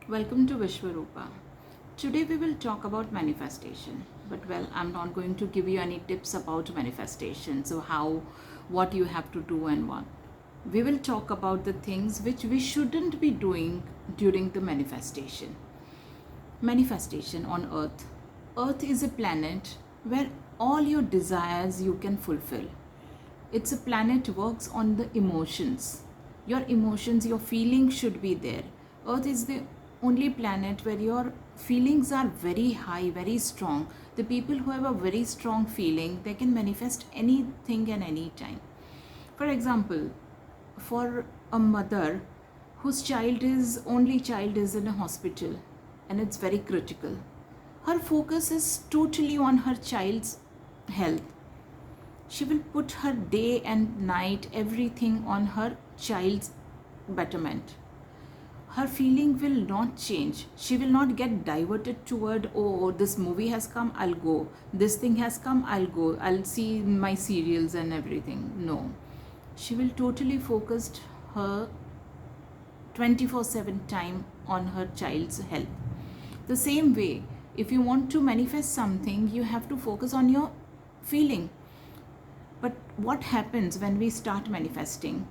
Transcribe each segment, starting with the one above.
Welcome to Vishwarupa. Today we will talk about manifestation. But I'm not going to give you any tips about manifestation. So what you have to do and what. We will talk about the things which we shouldn't be doing during the manifestation. Manifestation on Earth. Earth is a planet where all your desires you can fulfill. It's a planet works on the emotions. Your emotions, your feelings should be there. Earth is the only planet where your feelings are very high, very strong. The people who have a very strong feeling, they can manifest anything and any time. For example, for a mother whose only child is in a hospital and it's very critical, her focus is totally on her child's health. She will put her day and night, everything on her child's betterment. Her feeling will not change. She will not get diverted toward, oh, this movie has come, I'll go. This thing has come, I'll go. I'll see my serials and everything. No. She will totally focus her 24/7 time on her child's health. The same way, if you want to manifest something, you have to focus on your feeling. But what happens when we start manifesting?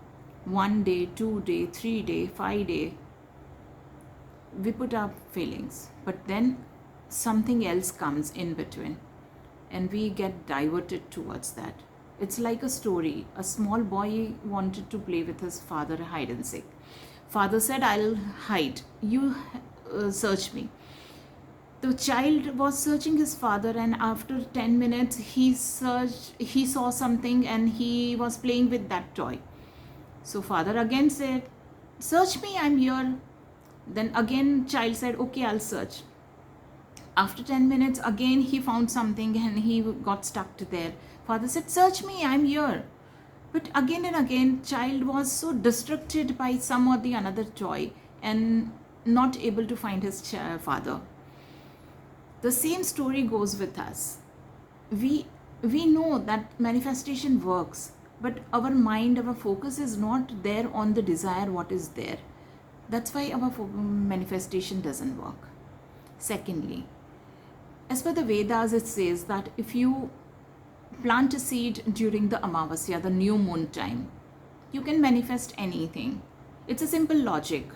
1 day, 2 day, 3 day, 5 day, we put our feelings, but then something else comes in between and we get diverted towards that. It's like a story. A small boy wanted to play with his father hide and seek. Father said, I'll hide. You search me. The child was searching his father, and after 10 minutes he saw something and he was playing with that toy. So father again said, search me, I'm here. Then again child said, okay, I'll search. After 10 minutes again he found something and he got stuck there. Father said, search me, I'm here. But again and again child was so distracted by some or the another toy and not able to find his father. The same story goes with us. We know that manifestation works, but our mind, our focus is not there on the desire what is there. That's why our manifestation doesn't work. Secondly, as per the Vedas, it says that if you plant a seed during the Amavasya, the new moon time, you can manifest anything. It's a simple logic.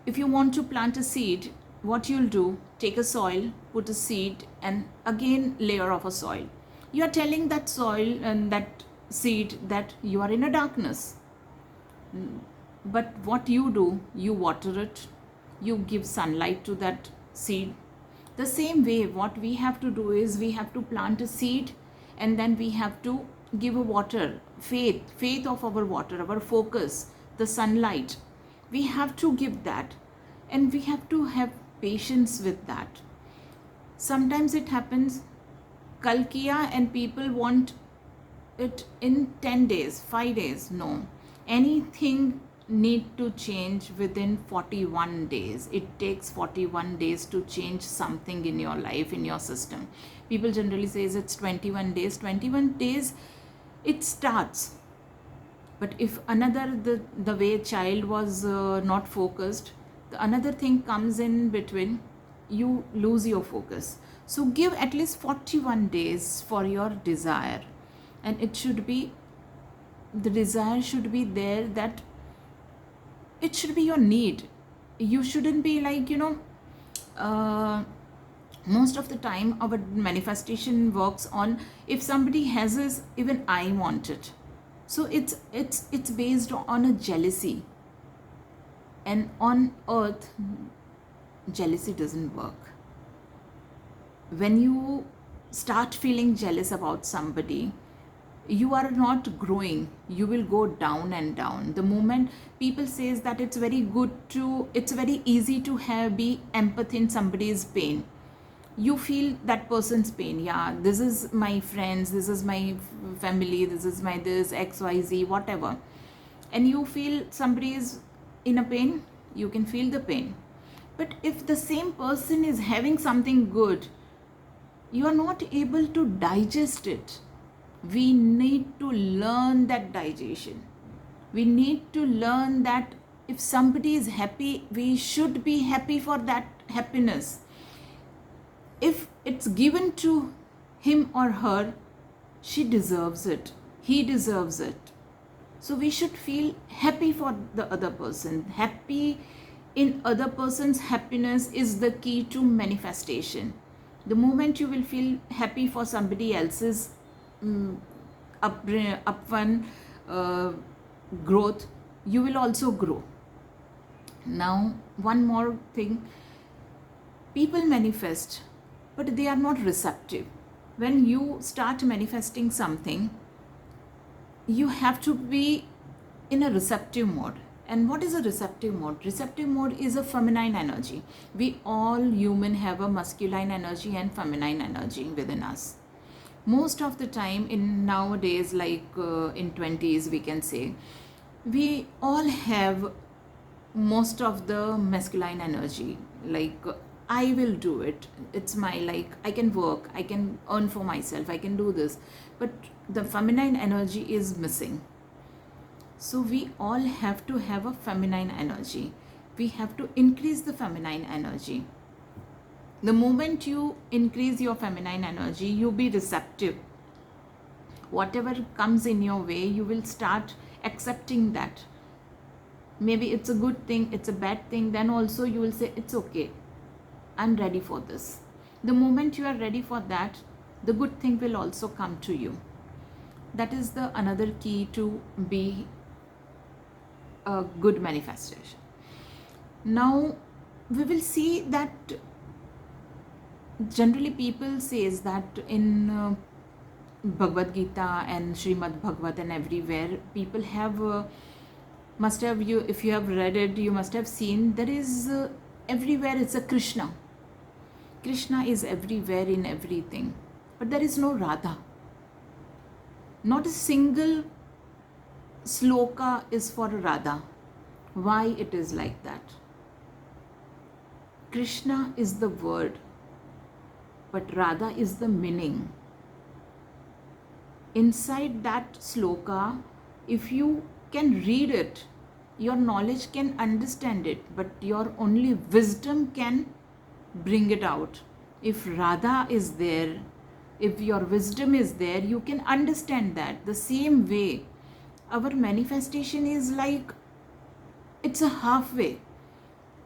If you want to plant a seed, what you'll do, take a soil, put a seed, and again layer of a soil. You are telling that soil and that seed that you are in a darkness. But what you do, you water it, you give sunlight to that seed. The same way, what we have to do is we have to plant a seed and then we have to give a water, faith of our water, our focus, the sunlight. We have to give that and we have to have patience with that. Sometimes it happens, Kalkiya, and people want it in 10 days, 5 days. No. Anything need to change within 41 days. It takes 41 days to change something in your life, in your system. People generally say it's 21 days. 21 days, it starts. But if the way child was not focused, another thing comes in between, you lose your focus. So give at least 41 days for your desire, and the desire should be there, that it should be your need. You shouldn't be like, most of the time our manifestation works on, if somebody has this, even I want it. So it's based on a jealousy. And on earth, jealousy doesn't work. When you start feeling jealous about somebody, you are not growing. You will go down and down. The moment people says that it's very easy to be empathy in somebody's pain. You feel that person's pain. Yeah, this is my friends, this is my family, this is my this XYZ, whatever. And you feel somebody is in a pain, you can feel the pain. But if the same person is having something good, you are not able to digest it. We need to learn that digestion. We need to learn that if somebody is happy, we should be happy for that happiness. If it's given to him or her, she deserves it, he deserves it. So we should feel happy for the other person. Happy in other person's happiness is the key to manifestation. The moment you will feel happy for somebody else's upward growth, you will also grow. Now, one more thing, people manifest, but they are not receptive. When you start manifesting something, you have to be in a receptive mode. And what is a receptive mode? Receptive mode is a feminine energy. We all human have a masculine energy and feminine energy within us. Most of the time in nowadays, like in 20s, we can say, we all have most of the masculine energy. Like, I will do it. It's my, like, I can work, I can earn for myself, I can do this. But the feminine energy is missing. So we all have to have a feminine energy. We have to increase the feminine energy. The moment you increase your feminine energy, you be receptive. Whatever comes in your way, you will start accepting that. Maybe it's a good thing, it's a bad thing, then also you will say, it's okay, I'm ready for this. The moment you are ready for that, the good thing will also come to you. That is the another key to be a good manifestation. Now we will see that generally people says that in Bhagavad Gita and Srimad Bhagavat and everywhere, people have must have, you if you have read it, you must have seen there is everywhere it's a Krishna. Krishna is everywhere in everything, but there is no Radha. Not a single sloka is for Radha. Why it is like that? Krishna is the word, but Radha is the meaning. Inside that sloka, if you can read it, your knowledge can understand it, but your only wisdom can bring it out. If Radha is there, if your wisdom is there, you can understand that. The same way, our manifestation is like, it's a halfway.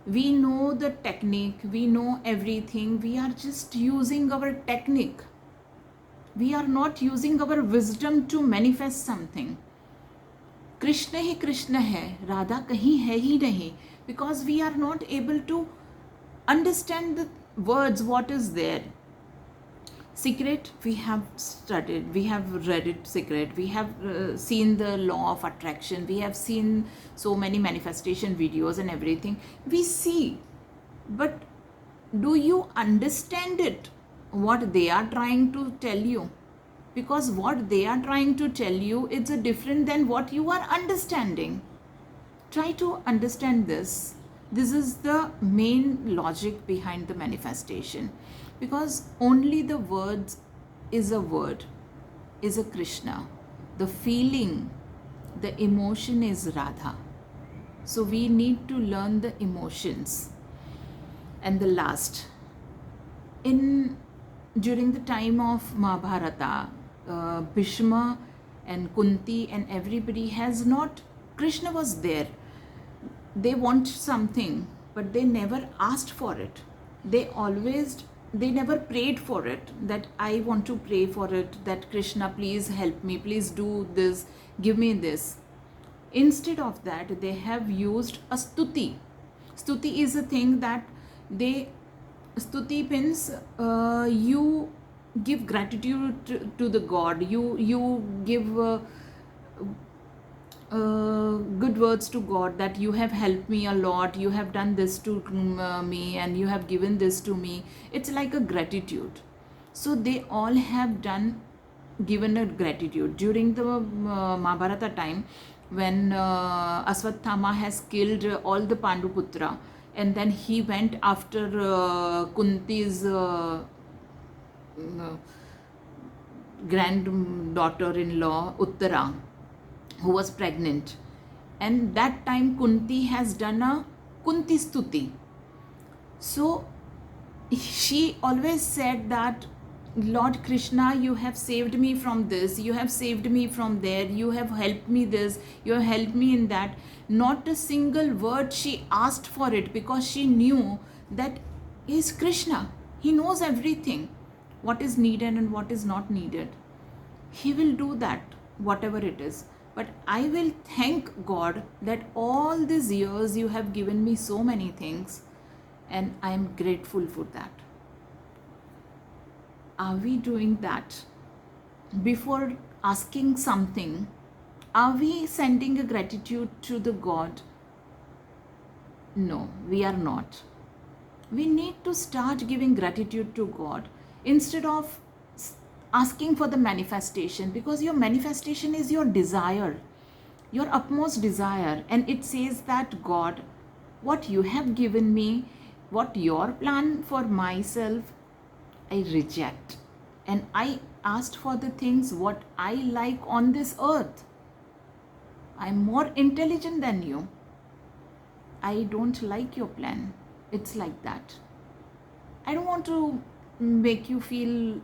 We know the technique, we know everything, we are just using our technique. We are not using our wisdom to manifest something. Krishna ही कृष्ण है, राधा कहीं है ही नहीं, because we are not able to understand the words, what is there. Secret, we have studied, we have read it, Secret, we have seen the law of attraction, we have seen so many manifestation videos and everything. We see, but do you understand it, what they are trying to tell you? Because what they are trying to tell you is different than what you are understanding. Try to understand this. This is the main logic behind the manifestation, because only the words is a word, is a Krishna. The feeling, the emotion is Radha. So we need to learn the emotions. And the last, during the time of Mahabharata, Bhishma and Kunti and everybody has not, Krishna was there. They want something, but they never asked for it. They never prayed for it, that I want to pray for it, that Krishna, please help me, please do this, give me this. Instead of that, they have used a stuti. Stuti is a thing that stuti means you give gratitude to the God. You give good words to God, that you have helped me a lot, you have done this to me, and you have given this to me. It's like a gratitude. So they all have given a gratitude. During the Mahabharata time, when Aswathama has killed all the Panduputra, and then he went after Kunti's granddaughter-in-law Uttara, who was pregnant, and that time Kunti has done a Kunti Stuti. So she always said that, Lord Krishna, you have saved me from this, you have saved me from there, you have helped me this, you have helped me in that. Not a single word she asked for it, because she knew that he is Krishna. He knows everything, what is needed and what is not needed. He will do that, whatever it is. But I will thank God that all these years you have given me so many things, and I am grateful for that. Are we doing that? Before asking something, are we sending a gratitude to the God? No, we are not. We need to start giving gratitude to God instead of asking for the manifestation, because your manifestation is your desire, your utmost desire. And it says that, God, what you have given me, what your plan for myself, I reject. And I asked for the things what I like on this earth. I'm more intelligent than you. I don't like your plan. It's like that. I don't want to make you feel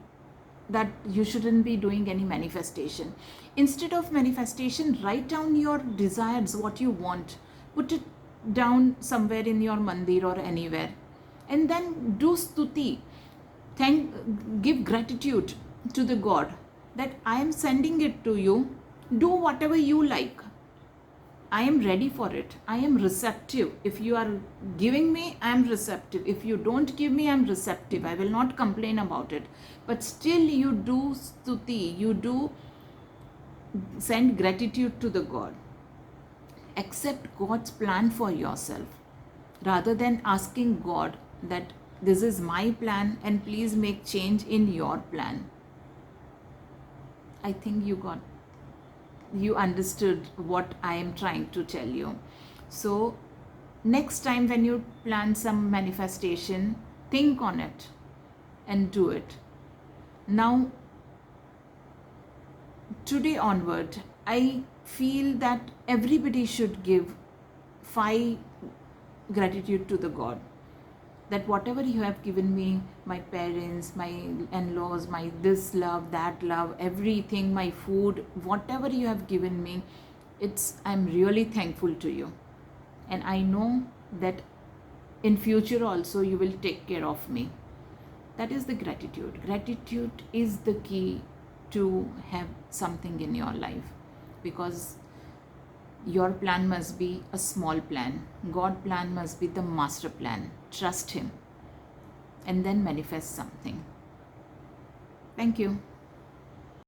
that you shouldn't be doing any manifestation. Instead of manifestation, write down your desires, what you want. Put it down somewhere in your mandir or anywhere. And then do stuti. Give gratitude to the God that I am sending it to you. Do whatever you like. I am ready for it. I am receptive. If you are giving me, I am receptive. If you don't give me, I am receptive. I will not complain about it. But still you do stuti, you do send gratitude to the God. Accept God's plan for yourself, rather than asking God that this is my plan and please make change in your plan. I think you understood what I am trying to tell you. So next time when you plan some manifestation, think on it and do it. Now, today onward, I feel that everybody should give 5 gratitude to the God. That whatever you have given me, my parents, my in-laws, my this love, that love, everything, my food, whatever you have given me, I'm really thankful to you. And I know that in future also you will take care of me. That is the gratitude. Gratitude is the key to have something in your life, because your plan must be a small plan. God's plan must be the master plan. Trust Him and then manifest something. Thank you.